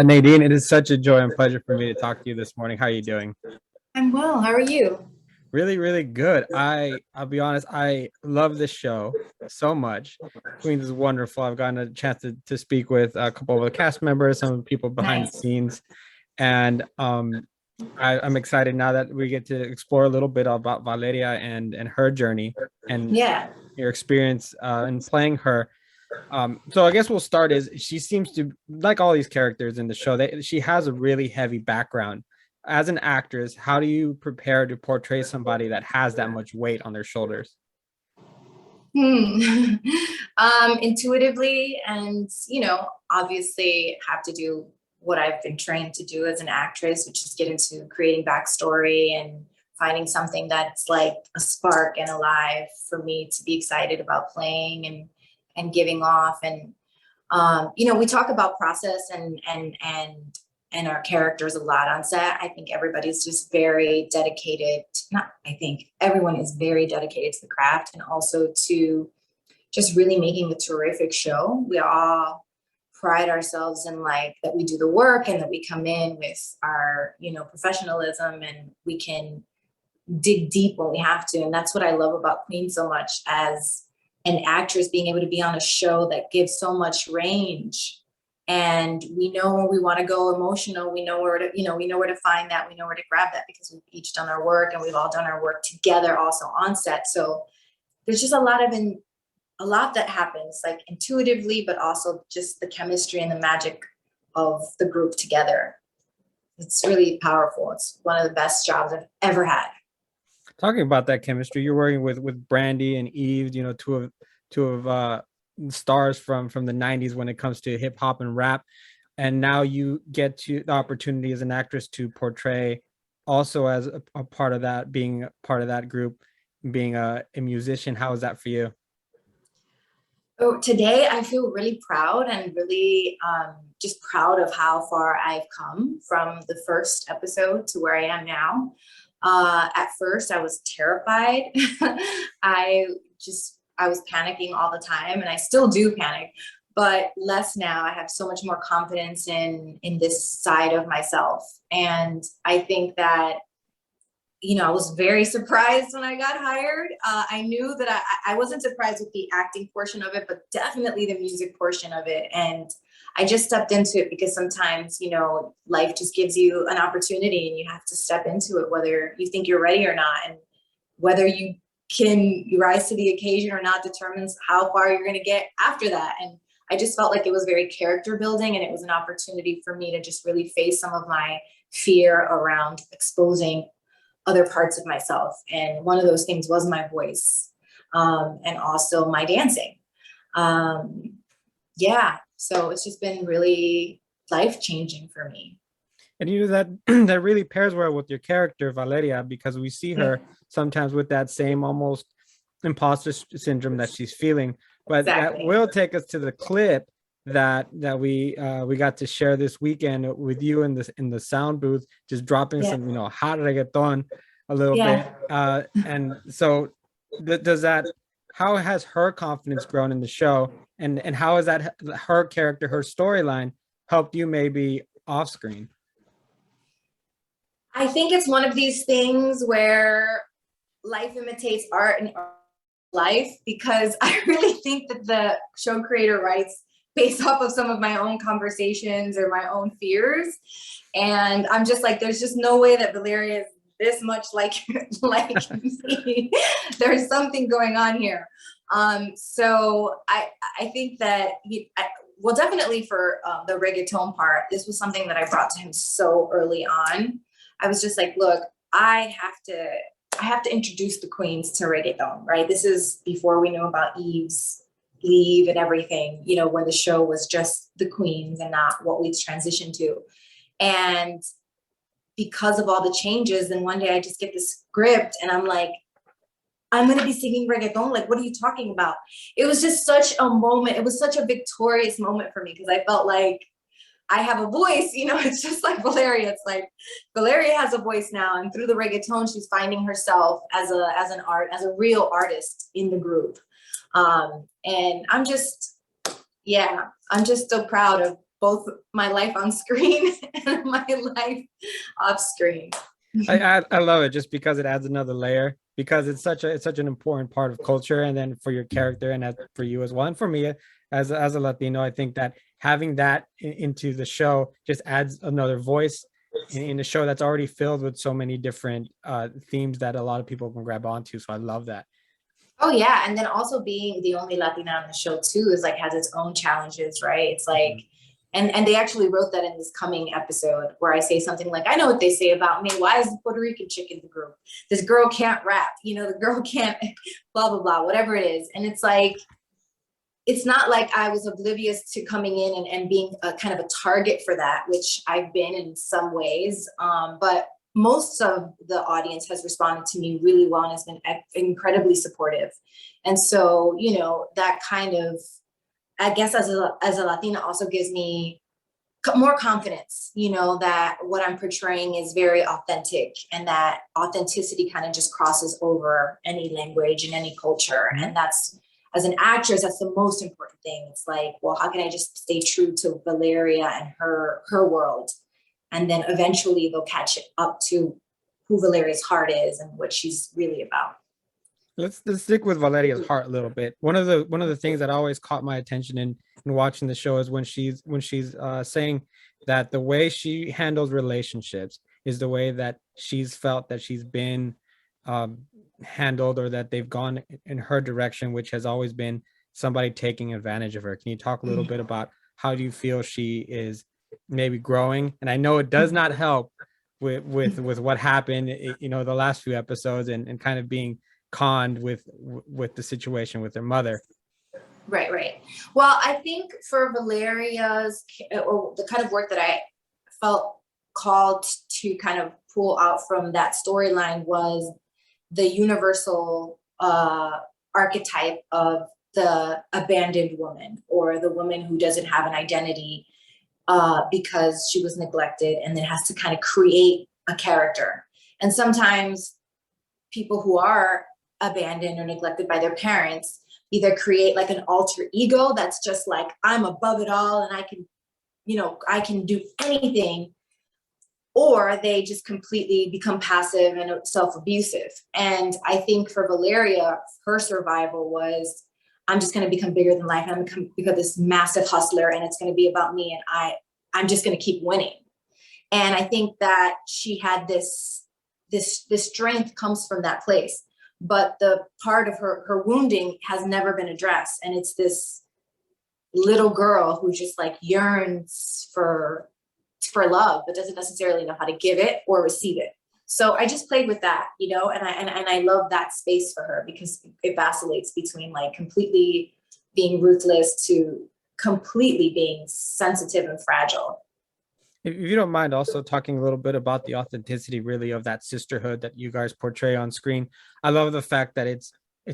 Nadine, it is such a joy and pleasure for me to talk to you this morning. How are you doing? I'm well. How are you? Really, really good. I'll be honest, I love this show so much. Queens is wonderful. I've gotten a chance to speak with a couple of the cast members, some of the people behind the Nice. scenes, and I'm excited now that we get to explore a little bit about Valeria and her journey and Yeah. your experience in playing her. So I guess we'll start is she seems to like all these characters in the show. She has a really heavy background. As an actress, how do you prepare to portray somebody that has that much weight on their shoulders? Hmm. Intuitively, and obviously have to do what I've been trained to do as an actress, which is get into creating backstory and finding something that's like a spark and alive for me to be excited about playing and giving off. And we talk about process and our characters a lot on set. I think everybody's just very dedicated. Not, I think everyone is very dedicated to the craft and also to just really making a terrific show. We all pride ourselves in like that we do the work and that we come in with our, professionalism and we can dig deep when we have to. And that's what I love about Queen so much as an actress, being able to be on a show that gives so much range. And we know when we want to go emotional, we know where to, we know where to find that, we know where to grab that because we've each done our work and we've all done our work together also on set. So there's just a lot that happens like intuitively, but also just the chemistry and the magic of the group together. It's really powerful. It's one of the best jobs I've ever had. Talking about that chemistry, you're working with Brandy and Eve, two of stars from the 90s when it comes to hip hop and rap. And now you get to the opportunity as an actress to portray also as a part of that, being part of that group, being a musician. How is that for you? So today I feel really proud and really just proud of how far I've come from the first episode to where I am now. At first I was terrified. I I was panicking all the time and I still do panic, but less now. I have so much more confidence in this side of myself. And I think that I was very surprised when I got hired. I knew that I wasn't surprised with the acting portion of it, but definitely the music portion of it. And I just stepped into it because sometimes, life just gives you an opportunity and you have to step into it, whether you think you're ready or not. And whether you rise to the occasion or not determines how far you're going to get after that. And I just felt like it was very character building and it was an opportunity for me to just really face some of my fear around exposing other parts of myself. And one of those things was my voice, and also my dancing. Yeah, so it's just been really life changing for me. And that that really pairs well with your character Valeria because we see her sometimes with that same almost imposter syndrome that she's feeling. But that Exactly. will take us to the clip that we got to share this weekend with you in the sound booth, just dropping Yeah. some hot reggaeton a little bit. Yeah. And so does that how has her confidence grown in the show, and how has that her character, her storyline helped you maybe off screen? I think it's one of these things where life imitates art and art life, because I really think that the show creator writes based off of some of my own conversations or my own fears. And I'm just like, there's just no way that Valeria is this much like like me. There's something going on here. So I think that well, definitely for the reggaeton part, this was something that I brought to him so early on. I was just like, look, I have to introduce the queens to reggaeton, right? This is before we knew about Eve's leave and everything, when the show was just the queens and not what we've transitioned to. And because of all the changes, then one day I just get this script and I'm like, I'm going to be singing reggaeton. Like, what are you talking about? It was just such a moment. It was such a victorious moment for me because I felt like I have a voice, it's just like Valeria. It's like Valeria has a voice now. And through the reggaeton, she's finding herself as a real artist in the group. And I'm just so proud both my life on screen and my life off screen. I love it just because it adds another layer, because it's such an important part of culture, and then for your character and as for you as well, and for me as a Latino, I think that having that into the show just adds another voice in a show that's already filled with so many different themes that a lot of people can grab onto. So I love that. Oh yeah, and then also being the only Latina on the show too is like has its own challenges, right? It's like, and they actually wrote that in this coming episode where I say something like, I know what they say about me. Why is the Puerto Rican chick in the group? This girl can't rap, you know, the girl can't blah blah blah, whatever it is. And it's like, it's not like I was oblivious to coming in and being a kind of a target for that, which I've been in some ways. But most of the audience has responded to me really well and has been incredibly supportive. And so, you know, that kind of, I guess as a Latina also gives me more confidence, you know, that what I'm portraying is very authentic and that authenticity kind of just crosses over any language and any culture. Mm-hmm. And that's, as an actress, that's the most important thing. It's like, well, how can I just stay true to Valeria and her world? And then eventually they'll catch up to who Valeria's heart is and what she's really about. Let's stick with Valeria's heart a little bit. One of the things that always caught my attention in watching the show is when she's saying that the way she handles relationships is the way that she's felt that she's been handled, or that they've gone in her direction, which has always been somebody taking advantage of her. Can you talk a little bit about how do you feel she is maybe growing? And I know it does not help with what happened, you know, the last few episodes, and kind of being conned with the situation with their mother. Right. Well, I think for Valeria's, or the kind of work that I felt called to kind of pull out from that storyline, was the universal archetype of the abandoned woman, or the woman who doesn't have an identity because she was neglected, and then has to kind of create a character. And sometimes people who are abandoned or neglected by their parents either create like an alter ego that's just like, I'm above it all and I can, you know, I can do anything, or they just completely become passive and self-abusive. And I think for Valeria, her survival was, I'm just going to become bigger than life, and I'm going to become this massive hustler, and it's going to be about me, and I'm just going to keep winning. And I think that she had this strength comes from that place. But the part of her wounding has never been addressed. And it's this little girl who just like yearns for love, but doesn't necessarily know how to give it or receive it. So I just played with that, you know, and I love that space for her, because it vacillates between like completely being ruthless to completely being sensitive and fragile. If you don't mind also talking a little bit about the authenticity really of that sisterhood that you guys portray on screen. I love the fact that it's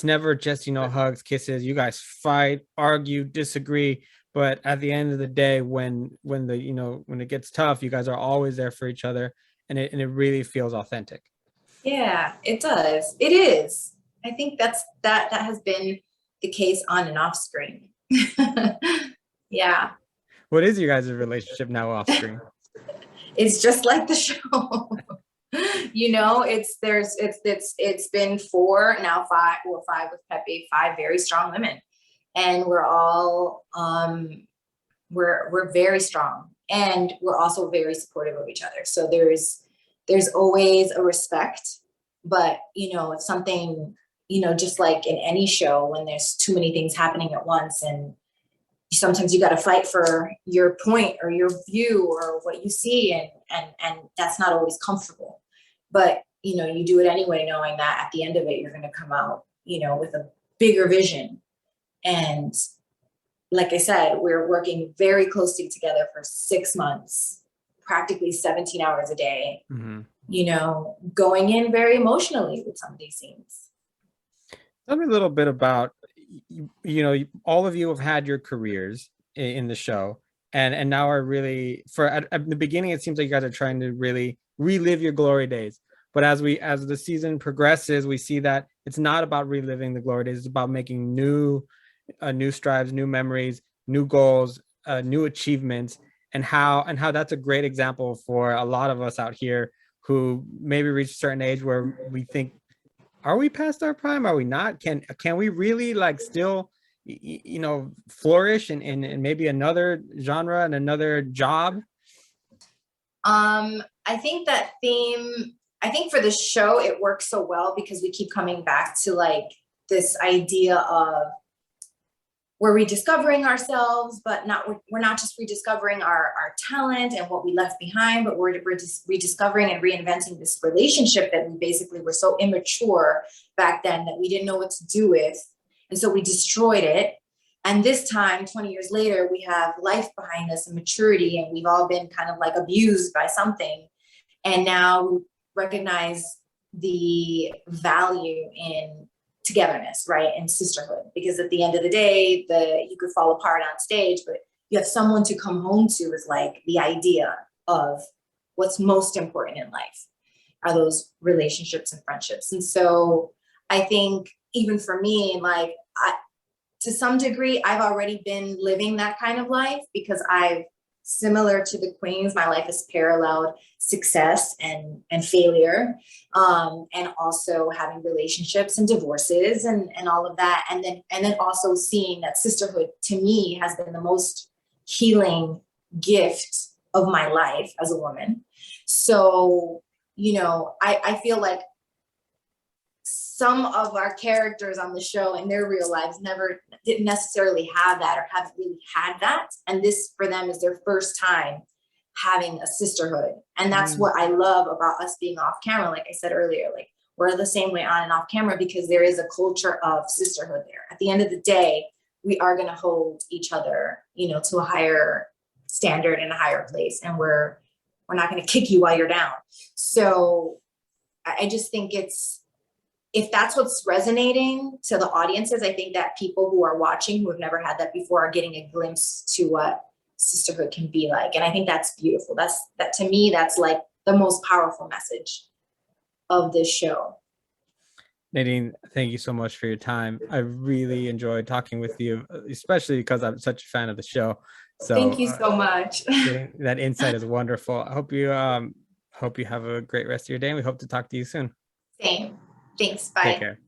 never just, you know, hugs, kisses. You guys fight, argue, disagree, but at the end of the day, when the, you know, when it gets tough, you guys are always there for each other, and it really feels authentic. Yeah, it does. It is. I think that has been the case on and off screen. Yeah. What is you guys' relationship now off screen? It's just like the show. You know, it's been 4, now 5, well, 5 with Pepe, 5 very strong women, and we're all we're very strong, and we're also very supportive of each other. So there's always a respect. But you know, if something, you know, just like in any show, when there's too many things happening at once, and sometimes you got to fight for your point or your view or what you see, and that's not always comfortable, but you know, you do it anyway, knowing that at the end of it you're going to come out, you know, with a bigger vision. And like I said, we're working very closely together for 6 months, practically 17 hours a day. Mm-hmm. You know, going in very emotionally with some of these scenes. Tell me a little bit about, you know, all of you have had your careers in the show, and now are really, for at the beginning it seems like you guys are trying to really relive your glory days, but as the season progresses, we see that it's not about reliving the glory days. It's about making new strides, new memories, new goals, new achievements. how that's a great example for a lot of us out here who maybe reach a certain age where we think, are we past our prime? Are we not? Can we really like still flourish in maybe another genre and another job? I think that theme, I think for the show, it works so well because we keep coming back to like this idea of we're rediscovering ourselves, but we're not just rediscovering our talent and what we left behind, but we're just rediscovering and reinventing this relationship that we basically were so immature back then that we didn't know what to do with. And so we destroyed it. And this time, 20 years later, we have life behind us and maturity, and we've all been kind of like abused by something. And now we recognize the value in togetherness, right? And sisterhood, because at the end of the day, you could fall apart on stage, but you have someone to come home to is like the idea of what's most important in life are those relationships and friendships. And so I think even for me, like to some degree, I've already been living that kind of life because similar to the queens, my life has paralleled success and failure, and also having relationships and divorces and all of that. And then also seeing that sisterhood to me has been the most healing gift of my life as a woman. So, I feel like some of our characters on the show in their real lives didn't necessarily have that or haven't really had that. And this for them is their first time having a sisterhood. And that's what I love about us being off camera. Like I said earlier, like we're the same way on and off camera because there is a culture of sisterhood there. At the end of the day, we are going to hold each other, to a higher standard and a higher place. And we're not going to kick you while you're down. So I just think if that's what's resonating to the audiences, I think that people who are watching who have never had that before are getting a glimpse to what sisterhood can be like. And I think that's beautiful. That to me, that's like the most powerful message of this show. Nadine, thank you so much for your time. I really enjoyed talking with you, especially because I'm such a fan of the show. So thank you so much. Getting that insight is wonderful. I hope you have a great rest of your day, and we hope to talk to you soon. Same. Thanks. Bye. Take care.